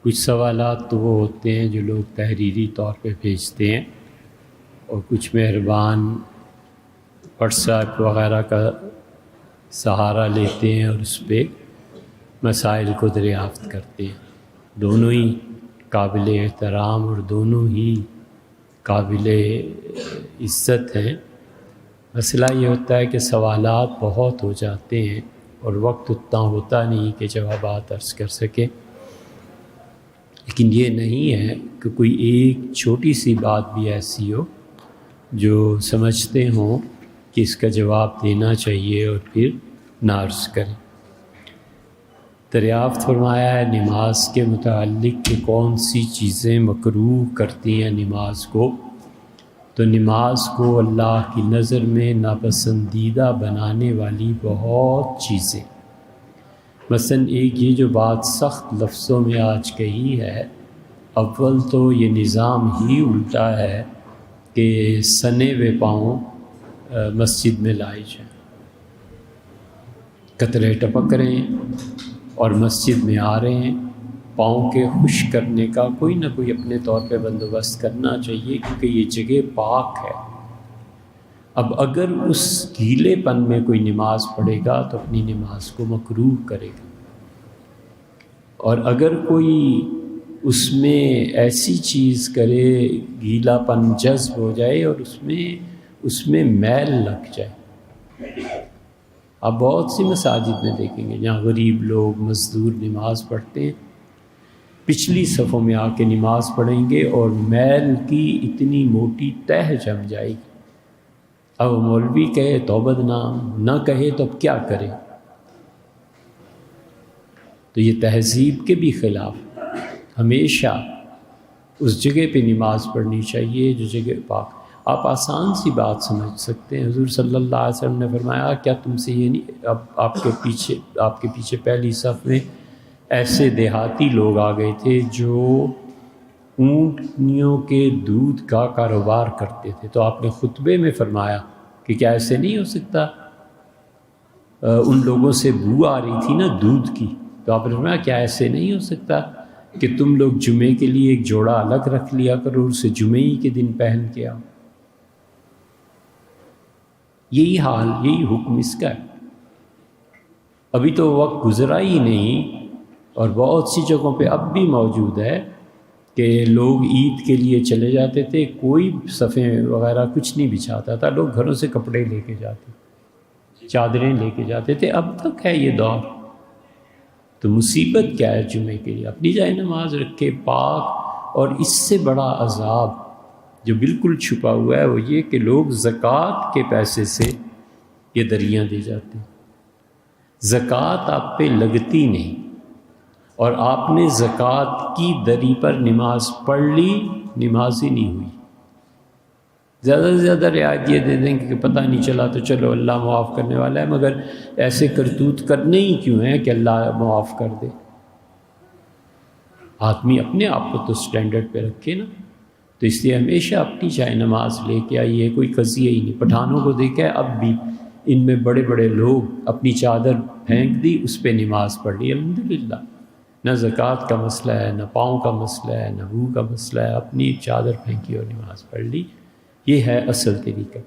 کچھ سوالات تو وہ ہوتے ہیں جو لوگ تحریری طور پہ بھیجتے ہیں، اور کچھ مہربان واٹس ایپ وغیرہ کا سہارا لیتے ہیں اور اس پہ مسائل کو دریافت کرتے ہیں۔ دونوں ہی قابل احترام اور دونوں ہی قابل عزت ہیں۔ مسئلہ یہ ہوتا ہے کہ سوالات بہت ہو جاتے ہیں اور وقت اتنا ہوتا نہیں کہ جوابات عرض کر سکیں، لیکن یہ نہیں ہے کہ کوئی ایک چھوٹی سی بات بھی ایسی ہو جو سمجھتے ہوں کہ اس کا جواب دینا چاہیے اور پھر نہ عرض کریں۔ دریافت فرمایا ہے نماز کے متعلق کہ کون سی چیزیں مکروہ کرتی ہیں نماز کو، تو نماز کو اللہ کی نظر میں ناپسندیدہ بنانے والی بہت چیزیں، مثلا ایک یہ جو بات سخت لفظوں میں آج کہی ہے، اول تو یہ نظام ہی الٹا ہے کہ سنے ہوئے پاؤں مسجد میں لائے جائیں، قطرے ٹپک رہے ہیں اور مسجد میں آ رہے ہیں، پاؤں کے خشک کرنے کا کوئی نہ کوئی اپنے طور پہ بندوبست کرنا چاہیے، کیونکہ یہ جگہ پاک ہے۔ اب اگر اس گیلے پن میں کوئی نماز پڑھے گا تو اپنی نماز کو مکروہ کرے گا، اور اگر کوئی اس میں ایسی چیز کرے گیلا پن جذب ہو جائے اور اس میں میل لگ جائے۔ آپ بہت سی مساجد میں دیکھیں گے جہاں غریب لوگ مزدور نماز پڑھتے ہیں، پچھلی صفوں میں آ کے نماز پڑھیں گے اور میل کی اتنی موٹی تہ جم جائے گی۔ اب مولوی کہے تو بدنام، نہ کہے تو اب کیا کرے؟ تو یہ تہذیب کے بھی خلاف، ہمیشہ اس جگہ پہ نماز پڑھنی چاہیے جو جگہ پاک۔ آپ آسان سی بات سمجھ سکتے ہیں، حضور صلی اللہ علیہ وسلم نے فرمایا کیا تم سے یہ نہیں، اب آپ کے پیچھے پہلی صف میں ایسے دیہاتی لوگ آ گئے تھے جو اونٹنیوں کے دودھ کا کاروبار کرتے تھے، تو آپ نے خطبے میں فرمایا کہ کیا ایسے نہیں ہو سکتا؟ ان لوگوں سے بو آ رہی تھی نا دودھ کی، تو آپ نے فرمایا کیا ایسے نہیں ہو سکتا کہ تم لوگ جمعے کے لیے ایک جوڑا الگ رکھ لیا کرو، اسے جمعے ہی کے دن پہن کے آؤ۔ یہی حال، یہی حکم اس کا ہے۔ ابھی تو وقت گزرا ہی نہیں، اور بہت سی جگہوں پہ اب بھی موجود ہے کہ لوگ عید کے لیے چلے جاتے تھے، کوئی صفیں وغیرہ کچھ نہیں بچھاتا تھا، لوگ گھروں سے کپڑے لے کے جاتے، چادریں لے کے جاتے تھے۔ اب تک ہے یہ دور، تو مصیبت کیا ہے جمعے کے لیے؟ اپنی جائے نماز رکھے پاک۔ اور اس سے بڑا عذاب جو بالکل چھپا ہوا ہے وہ یہ کہ لوگ زکوٰۃ کے پیسے سے یہ دریاں دی جاتے ہیں۔ زکوٰۃ آپ پہ لگتی نہیں، اور آپ نے زکوٰۃ کی دری پر نماز پڑھ لی، نماز ہی نہیں ہوئی۔ زیادہ سے زیادہ رعایت یہ دے دیں کہ پتہ نہیں چلا تو چلو اللہ معاف کرنے والا ہے، مگر ایسے کرتوت کرنے ہی کیوں ہیں کہ اللہ معاف کر دے؟ آدمی اپنے آپ کو تو سٹینڈرڈ پہ رکھے نا۔ تو اس لیے ہمیشہ اپنی چاہے نماز لے کے آئیے، کوئی قضیہ ہی نہیں۔ پٹھانوں کو دیکھا ہے اب بھی ان میں بڑے بڑے لوگ اپنی چادر پھینک دی، اس پہ نماز پڑھ لی، الحمدللہ۔ نہ زکوٰۃ کا مسئلہ ہے، نہ پاؤں کا مسئلہ ہے، نہ بو کا مسئلہ ہے، اپنی چادر پھینکی اور نماز پڑھ لی۔ یہ ہے اصل طریقہ۔